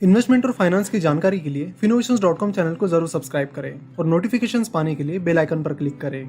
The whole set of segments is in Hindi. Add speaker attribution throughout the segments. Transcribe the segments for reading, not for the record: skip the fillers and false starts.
Speaker 1: इन्वेस्टमेंट और फाइनेंस की जानकारी के लिए Finnovations.com चैनल को जरूर सब्सक्राइब करें और नोटिफिकेशंस पाने के लिए बेल आइकन पर क्लिक करें।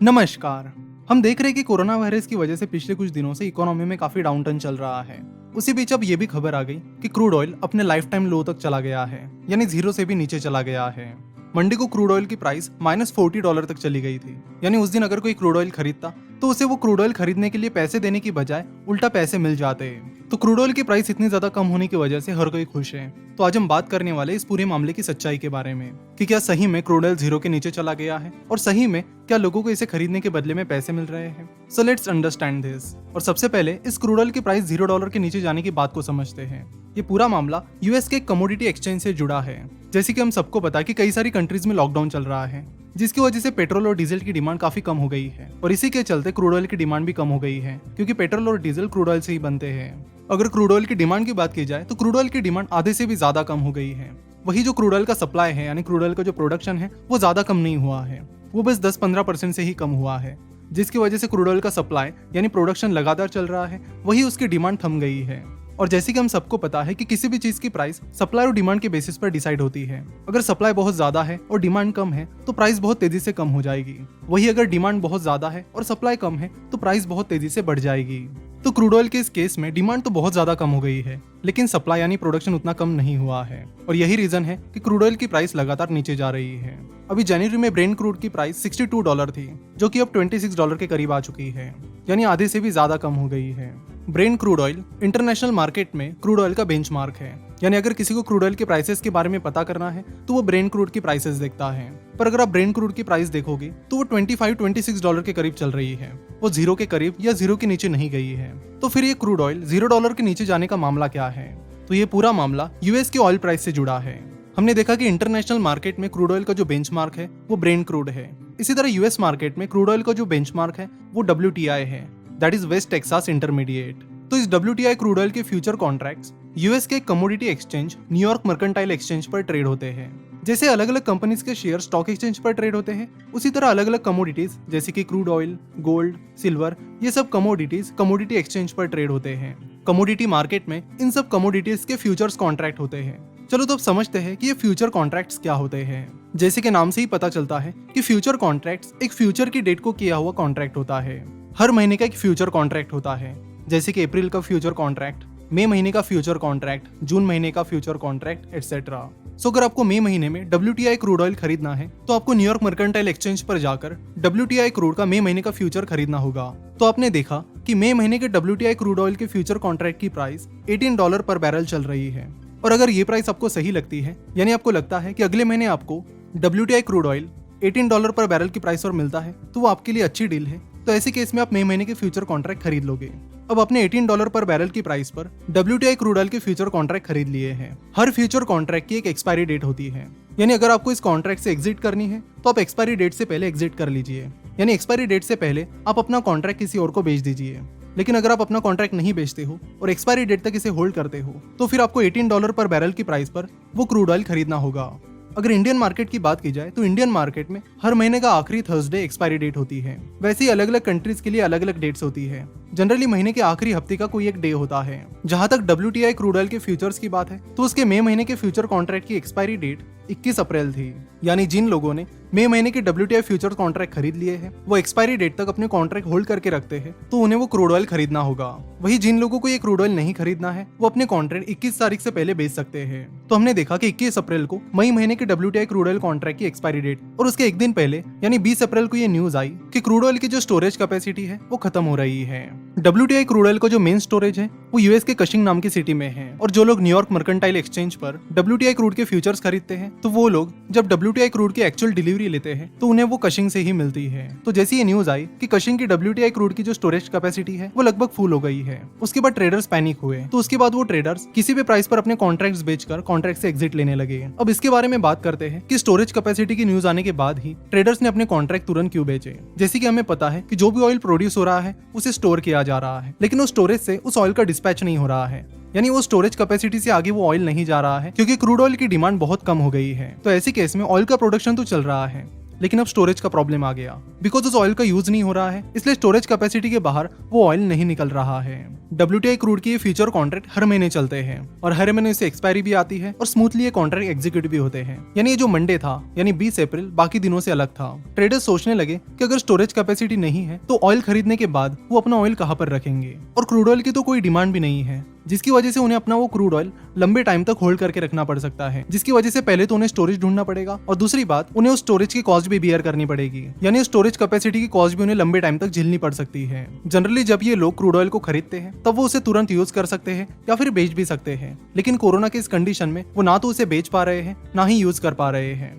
Speaker 2: नमस्कार। हम देख रहे हैं कि कोरोना वायरस की वजह से पिछले कुछ दिनों से इकोनॉमी में काफी डाउनटर्न चल रहा है। उसी बीच अब ये भी खबर आ गई कि क्रूड ऑयल अपने लाइफ टाइम लो तक चला गया है, यानी जीरो से भी नीचे चला गया है। मंडे को क्रूड ऑयल की प्राइस -$40 तक चली गई थी। यानी उस दिन अगर कोई क्रूड ऑयल खरीदता तो उसे वो क्रूड ऑयल खरीदने के लिए पैसे देने की बजाय उल्टा पैसे मिल जाते। तो क्रूड ऑयल की प्राइस इतनी ज्यादा कम होने की वजह से हर कोई खुश है। तो आज हम बात करने वाले इस पूरे मामले की सच्चाई के बारे में कि क्या सही में क्रूड ऑयल जीरो के नीचे चला गया है और सही में क्या लोगों को इसे खरीदने के बदले में पैसे मिल रहे हैं। So let's understand this. और सबसे पहले इस क्रूड ऑयल की प्राइस $0 के नीचे जाने की बात को समझते हैं। ये पूरा मामला यूएस के कमोडिटी एक्सचेंज से जुड़ा है। जैसे कि हम सबको पता कि कई सारी कंट्रीज में लॉकडाउन चल रहा है, जिसकी वजह से पेट्रोल और डीजल की डिमांड काफी कम हो गई है और इसी के चलते क्रूड ऑयल की डिमांड भी कम हो गई है, क्योंकि पेट्रोल और डीजल क्रूड ऑयल से ही बनते हैं। अगर क्रूड ऑयल की डिमांड की बात की जाए तो क्रूड ऑयल की डिमांड आधे से भी ज्यादा कम हो गई है। वही जो क्रूड ऑयल का सप्लाई है, यानी क्रूड ऑयल का जो प्रोडक्शन है, वो ज्यादा कम नहीं हुआ है, वो बस 10-15% से ही कम हुआ है, जिसकी वजह से क्रूड ऑयल का सप्लाई यानी प्रोडक्शन लगातार चल रहा है, वही उसकी डिमांड थम गई है। और जैसे कि हम सबको पता है कि किसी भी चीज की प्राइस सप्लाई और डिमांड के बेसिस पर डिसाइड होती है। अगर सप्लाई बहुत ज्यादा है और डिमांड कम है तो प्राइस बहुत तेजी से कम हो जाएगी। वही अगर डिमांड बहुत ज्यादा है और सप्लाई कम है तो प्राइस बहुत तेजी से बढ़ जाएगी। तो क्रूड ऑयल के इस केस में डिमांड तो बहुत ज्यादा कम हो गई है, लेकिन सप्लाई यानी प्रोडक्शन उतना कम नहीं हुआ है, और यही रीजन है कि क्रूड ऑयल की प्राइस लगातार नीचे जा रही है। अभी जनवरी में ब्रेंट क्रूड की प्राइस $62 थी, जो कि अब $26 के करीब आ चुकी है, यानी आधे से भी ज्यादा कम हो गई है। Brent crude oil international market में क्रूड ऑयल का बेंचमार्क है, यानी अगर किसी को क्रूड ऑयल के प्राइसेस के बारे में पता करना है तो वो ब्रेंट क्रूड की प्राइसेस देखता है। पर अगर आप ब्रेंट क्रूड की प्राइस देखोगे तो वो $25-26 के करीब चल रही है, वो जीरो के करीब या जीरो के नीचे नहीं गई है। तो फिर ये क्रूड ऑयल $0 के नीचे जाने का मामला क्या है? तो ये पूरा मामला यूएस के ऑयल प्राइस से जुड़ा है। हमने देखा कि इंटरनेशनल मार्केट में क्रूड ऑयल का जो बेंचमार्क है वो ब्रेंट क्रूड है। इसी तरह यूएस मार्केट में क्रूड ऑयल का जो बेंचमार्क है वो WTI है, that is West Texas intermediate. तो इस WTI क्रूड ऑयल के फ्यूचर कॉन्ट्रैक्ट्स यूएस के commodity exchange New York mercantile exchange पर ट्रेड होते हैं। जैसे अलग अलग कंपनीज के शेयर स्टॉक एक्सचेंज पर ट्रेड होते हैं, उसी तरह अलग अलग कमोडिटीज जैसे कि क्रूड ऑयल, गोल्ड, सिल्वर, ये सब कमोडिटीज कमोडिटी एक्सचेंज पर ट्रेड होते हैं। कमोडिटी मार्केट में इन सब कमोडिटीज के फ्यूचर्स कॉन्ट्रैक्ट होते हैं। चलो तो अब समझते हैं कि ये फ्यूचर कॉन्ट्रैक्ट्स क्या होते हैं। जैसे कि नाम से ही पता चलता है कि फ्यूचर कॉन्ट्रैक्ट्स एक फ्यूचर की डेट को किया हुआ कॉन्ट्रैक्ट होता है। हर महीने का एक फ्यूचर कॉन्ट्रैक्ट होता है, जैसे कि अप्रैल का फ्यूचर कॉन्ट्रैक्ट, मई महीने का फ्यूचर कॉन्ट्रैक्ट, जून महीने का फ्यूचर कॉन्ट्रैक्ट एटसेट्रा। सो अगर आपको मई महीने में WTI क्रूड ऑयल खरीदना है तो आपको न्यूयॉर्क मर्केंटाइल एक्सचेंज पर जाकर WTI क्रूड का मई महीने का फ्यूचर खरीदना होगा। तो आपने देखा कि मई महीने के WTI क्रूड ऑयल के फ्यूचर कॉन्ट्रैक्ट की प्राइस $18 पर बैरल चल रही है। और अगर ये प्राइस आपको सही लगती है, यानी आपको लगता है कि अगले महीने आपको WTI क्रूड ऑयल $18 पर बैरल की प्राइस और मिलता है, तो वो आपके लिए अच्छी डील है। तो ऐसे केस में आप मई महीने के फ्यूचर कॉन्ट्रैक्ट खरीद लोगे। अब आपने $18 पर बैरल की प्राइस पर WTI क्रूड ऑयल के फ्यूचर कॉन्ट्रैक्ट खरीद लिए हैं। हर फ्यूचर कॉन्ट्रैक्ट की एक एक्सपायरी डेट होती है, यानी अगर आपको इस कॉन्ट्रैक्ट से एग्जिट करनी है तो आप एक्सपायरी डेट से पहले एग्जिट कर लीजिए, यानी एक्सपायरी डेट से पहले आप अपना कॉन्ट्रैक्ट किसी और को बेच दीजिए। लेकिन अगर आप अपना कॉन्ट्रैक्ट नहीं बेचते हो और एक्सपायरी डेट तक इसे होल्ड करते हो तो फिर आपको $18 पर बैरल की प्राइस पर वो क्रूड ऑयल खरीदना होगा। अगर इंडियन मार्केट की बात की जाए तो इंडियन मार्केट में हर महीने का आखिरी थर्सडे एक्सपायरी डेट होती है। वैसे ही अलग अलग कंट्रीज के लिए अलग अलग डेट्स होती है। जनरली महीने के आखिरी हफ्ते का कोई एक डे होता है। जहां तक WTI क्रूड ऑयल के फ्यूचर्स की बात है तो उसके मई महीने के फ्यूचर कॉन्ट्रैक्ट की एक्सपायरी डेट 21 अप्रैल थी। यानी जिन लोगों ने मई महीने के WTI फ्यूचर कॉन्ट्रैक्ट खरीद लिए हैं वो एक्सपायरी डेट तक अपने कॉन्ट्रैक्ट होल्ड करके रखते हैं, तो उन्हें वो क्रूड ऑयल खरीदना होगा। वही जिन लोगों को ये क्रूड ऑयल नहीं खरीदना है वो अपने कॉन्ट्रैक्ट 21 तारीख से पहले बेच सकते हैं। तो हमने देखा कि 21 अप्रैल को मई महीने के WTI क्रूड ऑयल कॉन्ट्रैक्ट की एक्सपायरी डेट और उसके एक दिन पहले यानी 20 अप्रैल को ये न्यूज आई कि क्रूड ऑयल की जो स्टोरेज कैपेसिटी है वो खत्म हो रही है। WTI क्रूड ऑयल का जो मेन स्टोरेज है वो यूएस के कशिंग नाम की सिटी में है, और जो लोग न्यूयॉर्क मर्केंटाइल एक्सचेंज पर WTI क्रूड के फ्यूचर्स खरीदते हैं तो वो लोग जब WTI क्रूड की एक्चुअल डिलीवरी लेते हैं तो उन्हें वो कशिंग से ही मिलती है। तो जैसे ये न्यूज आई कि कशिंग की WTI क्रूड की जो स्टोरेज कैपेसिटी है वो लगभग फुल हो गई है, उसके बाद ट्रेडर्स पैनिक हुए। तो उसके बाद वो ट्रेडर्स किसी भी प्राइस पर अपने कॉन्ट्रैक्ट्स बेचकर कॉन्ट्रैक्ट से एग्जिट लेने लगे। अब इसके बारे में बात करते हैं कि स्टोरेज कैपेसिटी की न्यूज आने के बाद ही ट्रेडर्स ने अपने कॉन्ट्रैक्ट तुरंत क्यों बेचे। जैसे कि हमें पता है कि जो भी ऑयल प्रोड्यूस हो रहा है उसे स्टोर किया जा रहा है, लेकिन उस स्टोरेज से उस ऑयल का डिस्पैच नहीं हो रहा है, यानी वो स्टोरेज कैपेसिटी से आगे वो ऑयल नहीं जा रहा है, क्योंकि क्रूड ऑयल की डिमांड बहुत कम हो गई है। तो ऐसे केस में ऑयल का प्रोडक्शन तो चल रहा है, लेकिन अब स्टोरेज का प्रॉब्लम आ गया। बिकॉज उस ऑयल का यूज नहीं हो रहा है, इसलिए स्टोरेज कैपेसिटी के बाहर वो ऑयल नहीं निकल रहा है। WTI क्रूड की ये फ्यूचर कॉन्ट्रैक्ट हर महीने चलते हैं और हर महीने इसे एक्सपायरी भी आती है और स्मूथली ये कॉन्ट्रैक्ट एग्जीक्यूट भी होते हैं। यानी ये जो मंडे था यानी 20 अप्रैल बाकी दिनों से अलग था। ट्रेडर्स सोचने लगे कि अगर स्टोरेज कैपेसिटी नहीं है तो ऑयल खरीदने के बाद वो अपना ऑयल कहां पर रखेंगे, और क्रूड ऑयल की तो कोई डिमांड भी नहीं है, जिसकी वजह से उन्हें अपना वो क्रूड ऑयल लंबे टाइम तक होल्ड करके रखना पड़ सकता है, जिसकी वजह से पहले तो उन्हें स्टोरेज ढूंढना पड़ेगा और दूसरी बात उन्हें उस स्टोरेज की कॉस्ट भी बियर करनी पड़ेगी। यानी स्टोरेज कैपेसिटी की कॉस्ट भी उन्हें लंबे टाइम तक झेलनी पड़ सकती है। जनरली जब ये लोग क्रूड ऑयल को खरीदते हैं तब वो उसे तुरंत यूज कर सकते हैं या फिर बेच भी सकते हैं, लेकिन कोरोना के इस कंडीशन में वो ना तो उसे बेच पा रहे हैं ना ही यूज कर पा रहे हैं,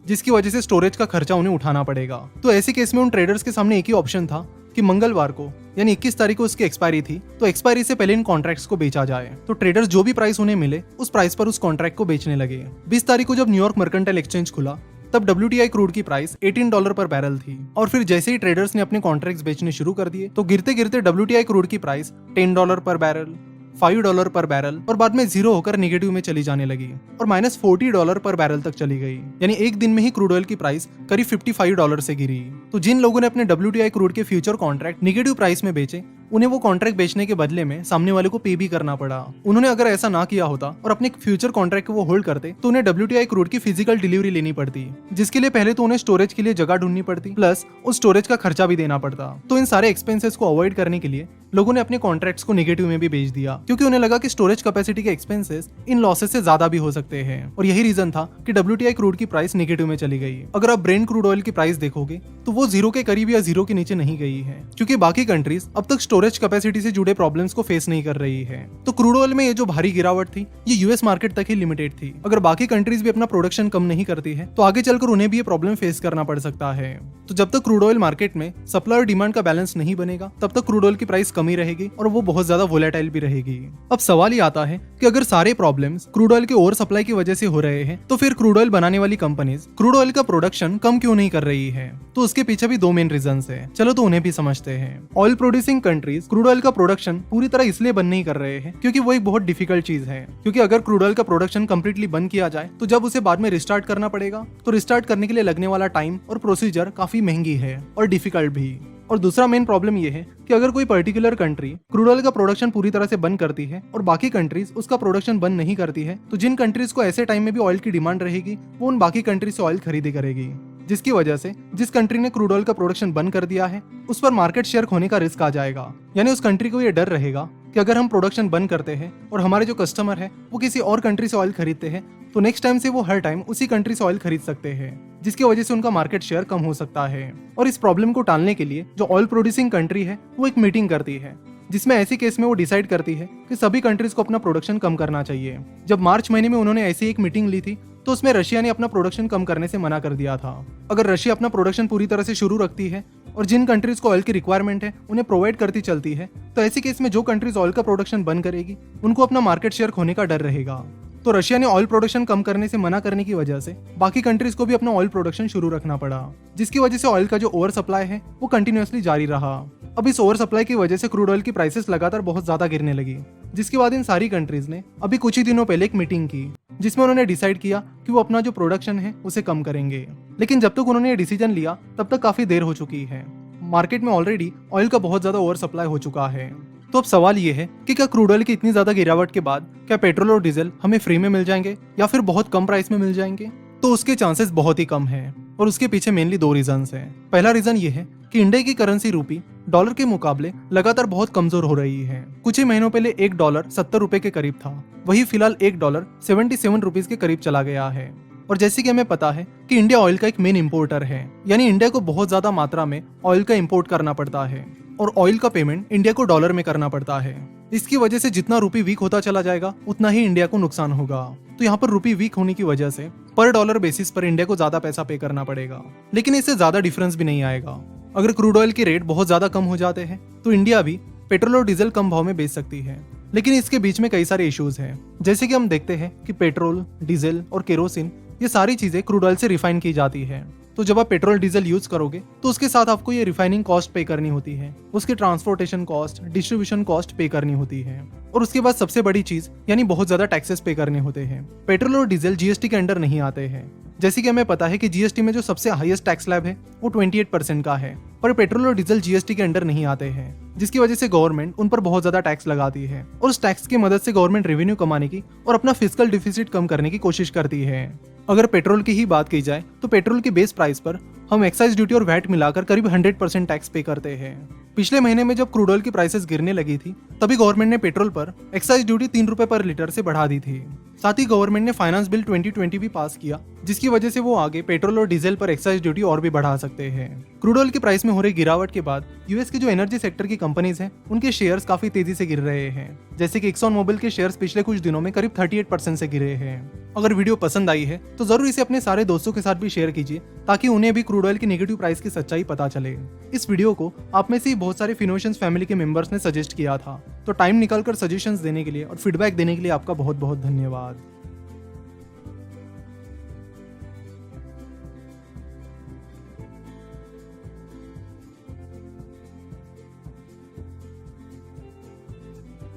Speaker 2: जिसकी वजह से स्टोरेज का खर्चा उन्हें उठाना पड़ेगा। तो ऐसे केस में उन ट्रेडर्स के सामने एक ही ऑप्शन था कि मंगलवार को यानी 21 तारीख को उसकी एक्सपायरी थी, तो एक्सपायरी से पहले इन कॉन्ट्रैक्ट्स को बेचा जाए। तो ट्रेडर्स जो भी प्राइस उन्हें मिले उस प्राइस पर उस कॉन्ट्रैक्ट को बेचने लगे। 20 तारीख को जब न्यूयॉर्क मर्केंटाइल एक्सचेंज खुला तब WTI क्रूड की प्राइस $18 पर बैरल थी, और फिर जैसे ही ट्रेडर्स ने अपने कॉन्ट्रैक्ट्स बेचने शुरू कर दिए तो गिरते गिरते WTI क्रूड की प्राइस $10 पर बैरल, $5 पर बैरल और बाद में जीरो होकर नेगेटिव में चली जाने लगी और -$40 पर बैरल तक चली गई। यानी एक दिन में ही क्रूड ऑयल की प्राइस करीब $55 से गिरी। तो जिन लोगों ने अपने WTI क्रूड के फ्यूचर कॉन्ट्रैक्ट नेगेटिव प्राइस में बेचे उन्हें वो कॉन्ट्रैक्ट बेचने के बदले में सामने वाले को पे भी करना पड़ा। उन्होंने अगर ऐसा ना किया होता और अपने फ्यूचर कॉन्ट्रैक्ट को वो होल्ड करते तो उन्हें WTI क्रूड की फिजिकल डिलीवरी लेनी पड़ती, जिसके लिए पहले तो उन्हें स्टोरेज के लिए जगह ढूंढनी पड़ती, प्लस उस स्टोरेज का खर्चा भी देना पड़ता। तो इन सारे एक्सपेंसेस को अवॉइड करने के लिए लोगों ने अपने कॉन्ट्रैक्ट्स को नेगेटिव में भी बेच दिया, क्योंकि उन्हें लगा कि स्टोरेज कैपेसिटी के एक्सपेंसेस इन लॉसेस से ज्यादा भी हो सकते हैं, और यही रीजन था कि WTI क्रूड की प्राइस नेगेटिव में चली गई। अगर आप ब्रेंट क्रूड ऑयल की प्राइस देखोगे तो वो जीरो के करीब या जीरो के नीचे नहीं गई है, क्योंकि बाकी कंट्रीज अब तक स्टोरेज कैपेसिटी से जुड़े प्रॉब्लम्स को फेस नहीं कर रही है। तो क्रूड ऑयल में ये जो भारी गिरावट थी ये यूएस मार्केट तक ही लिमिटेड थी। अगर बाकी कंट्रीज भी अपना प्रोडक्शन कम नहीं करती है तो आगे चलकर उन्हें भी ये प्रॉब्लम फेस करना पड़ सकता है। तो जब तक क्रूड ऑयल मार्केट में सप्लाई और डिमांड का बैलेंस नहीं बनेगा तब तक क्रूड ऑयल की प्राइस कम ही रहेगी और वो बहुत ज्यादा वोलेटाइल भी रहेगी। अब सवाल ये आता है कि अगर सारे प्रॉब्लम्स क्रूड ऑयल के ओवर सप्लाई की वजह से हो रहे हैं तो फिर क्रूड ऑयल बनाने वाली कंपनीज क्रूड ऑयल का प्रोडक्शन कम क्यों नहीं कर रही है? तो उसके पीछे भी दो मेन रीजंस है। चलो तो उन्हें भी समझते हैं। Oil producing countries crude oil का प्रोडक्शन पूरी तरह इसलिए बंद नहीं कर रहे हैं क्योंकि वो एक बहुत डिफिकल्ट चीज है, क्योंकि अगर क्रूड ऑयल का प्रोडक्शन कंप्लीटली बंद किया जाए तो जब उसे बाद में रिस्टार्ट करना पड़ेगा तो रिस्टार्ट करने के लिए लगने वाला टाइम और प्रोसीजर काफी महंगी है और डिफिकल्ट भी। और दूसरा मेन प्रॉब्लम ये है कि अगर कोई पर्टिकुलर कंट्री क्रूड ऑयल का प्रोडक्शन पूरी तरह से बंद करती है और बाकी कंट्रीज उसका प्रोडक्शन बंद नहीं करती है तो जिन कंट्रीज को ऐसे टाइम में भी ऑयल की डिमांड रहेगी वो उन बाकी कंट्रीज से ऑयल खरीदी करेगी, जिसकी वजह से जिस कंट्री ने क्रूड ऑयल का प्रोडक्शन बंद कर दिया है उस पर मार्केट शेयर खोने का रिस्क आ जाएगा। यानी उस कंट्री को ये डर रहेगा कि अगर हम प्रोडक्शन बंद करते हैं और हमारे जो कस्टमर है वो किसी और कंट्री से ऑयल खरीदते हैं तो नेक्स्ट टाइम से वो हर टाइम उसी कंट्री से ऑयल खरीद सकते हैं, जिसकी वजह से उनका मार्केट शेयर कम हो सकता है। और इस प्रॉब्लम को टालने के लिए जो ऑयल प्रोड्यूसिंग कंट्री है वो एक मीटिंग करती है, जिसमें ऐसी केस में वो डिसाइड करती है कि सभी कंट्रीज को अपना प्रोडक्शन कम करना चाहिए। जब मार्च महीने में उन्होंने ऐसी एक मीटिंग ली थी तो उसमें रशिया ने अपना प्रोडक्शन कम करने से मना कर दिया था। अगर रशिया अपना प्रोडक्शन पूरी तरह से शुरू रखती है और जिन कंट्रीज को ऑयल की रिक्वायरमेंट है उन्हें प्रोवाइड करती चलती है तो ऐसे केस में जो कंट्रीज ऑयल का प्रोडक्शन बंद करेगी उनको अपना मार्केट शेयर खोने का डर रहेगा। तो रशिया ने ऑयल प्रोडक्शन कम करने से मना करने की वजह से बाकी कंट्रीज को भी अपना ऑयल प्रोडक्शन शुरू रखना पड़ा, जिसकी वजह से ऑयल का जो ओवर सप्लाई है वो कंटिन्यूअसली जारी रहा। अब इस ओवर सप्लाई की वजह से क्रूड ऑयल की प्राइसेस लगातार बहुत ज्यादा गिरने लगी, जिसके बाद इन सारी कंट्रीज ने अभी कुछ ही दिनों पहले एक मीटिंग की जिसमें उन्होंने डिसाइड किया कि वो अपना जो प्रोडक्शन है उसे कम करेंगे। लेकिन जब तक उन्होंने ये डिसीजन लिया तब तक काफी देर हो चुकी है। मार्केट में ऑलरेडी ऑयल का बहुत ज्यादा ओवर सप्लाई हो चुका है। तो अब सवाल ये है कि क्या क्रूड ऑयल की इतनी ज्यादा गिरावट के बाद क्या पेट्रोल और डीजल हमें फ्री में मिल जाएंगे या फिर बहुत कम प्राइस में मिल जाएंगे? तो उसके चांसेस बहुत ही कम है और उसके पीछे मेनली दो रीजंस हैं। पहला रीजन ये है कि इंडिया की करेंसी रूपी डॉलर के मुकाबले लगातार बहुत कमजोर हो रही है। कुछ ही महीनों पहले $1 ₹70 के करीब था, वही फिलहाल $1 ₹77 के करीब चला गया है। और जैसे कि हमें पता है कि इंडिया ऑयल का एक मेन इंपोर्टर है, यानी इंडिया को बहुत ज्यादा मात्रा में ऑयल का इंपोर्ट करना पड़ता है और ऑयल का पेमेंट इंडिया को डॉलर में करना पड़ता है। इसकी वजह से जितना रूपी वीक होता चला जाएगा उतना ही इंडिया को नुकसान होगा। तो यहाँ पर रूपी वीक होने की वजह से पर डॉलर बेसिस पर इंडिया को ज्यादा पैसा पे करना पड़ेगा, लेकिन इससे ज्यादा डिफरेंस भी नहीं आएगा। अगर क्रूड ऑयल के रेट बहुत ज्यादा कम हो जाते हैं तो इंडिया भी पेट्रोल और डीजल कम भाव में बेच सकती है, लेकिन इसके बीच में कई सारे इश्यूज हैं। जैसे कि हम देखते हैं कि पेट्रोल, डीजल और केरोसिन ये सारी चीजें क्रूड ऑयल से रिफाइन की जाती है। तो जब आप पेट्रोल डीजल यूज करोगे तो उसके साथ आपको ये रिफाइनिंग कॉस्ट पे करनी होती है, उसके ट्रांसपोर्टेशन कॉस्ट, डिस्ट्रीब्यूशन कॉस्ट पे करनी होती है, और उसके बाद सबसे बड़ी चीज यानी बहुत ज्यादा टैक्सेस पे करने होते हैं। पेट्रोल और डीजल जीएसटी के अंडर नहीं आते हैं, जैसे कि हमें पता है कि जीएसटी में जो सबसे हाईएस्ट टैक्स स्लैब है वो 28% का है, पर पेट्रोल और डीजल जीएसटी के अंडर नहीं आते हैं, जिसकी वजह से गवर्नमेंट उन पर बहुत ज्यादा टैक्स लगाती है और उस टैक्स की मदद से गवर्नमेंट रेवेन्यू कमाने की और अपना फिस्कल डिफिसिट कम करने की कोशिश करती है। अगर पेट्रोल की ही बात की जाए तो पेट्रोल की बेस प्राइस पर हम एक्साइज ड्यूटी और वैट मिलाकर करीब 100% टैक्स पे करते हैं। पिछले महीने में जब क्रूड ऑयल की प्राइसेस गिरने लगी थी तभी गवर्नमेंट ने पेट्रोल पर एक्साइज ड्यूटी 3 रुपए पर लीटर से बढ़ा दी थी। साथ ही गवर्नमेंट ने फाइनेंस बिल 2020 भी पास किया, जिसकी वजह से वो आगे पेट्रोल और डीजल पर एक्साइज ड्यूटी और भी बढ़ा सकते हैं। क्रूड ऑयल की प्राइस में हो रही गिरावट के बाद यूएस के जो एनर्जी सेक्टर की कंपनीज हैं उनके शेयर्स काफी तेजी से गिर रहे हैं, जैसे कि एक्सॉन मोबिल के शेयर्स पिछले कुछ दिनों में करीब 38% से गिरे हैं। अगर वीडियो पसंद आई है तो जरूर इसे अपने सारे दोस्तों के साथ भी शेयर कीजिए ताकि उन्हें भी क्रूड ऑयल की नेगेटिव प्राइस की सच्चाई पता चले। इस वीडियो को आप में से ही बहुत सारे फिनोशंस फैमिली के मेंबर्स ने सजेस्ट किया था, तो टाइम निकालकर सजेशंस देने के लिए और फीडबैक देने के लिए आपका बहुत बहुत धन्यवाद।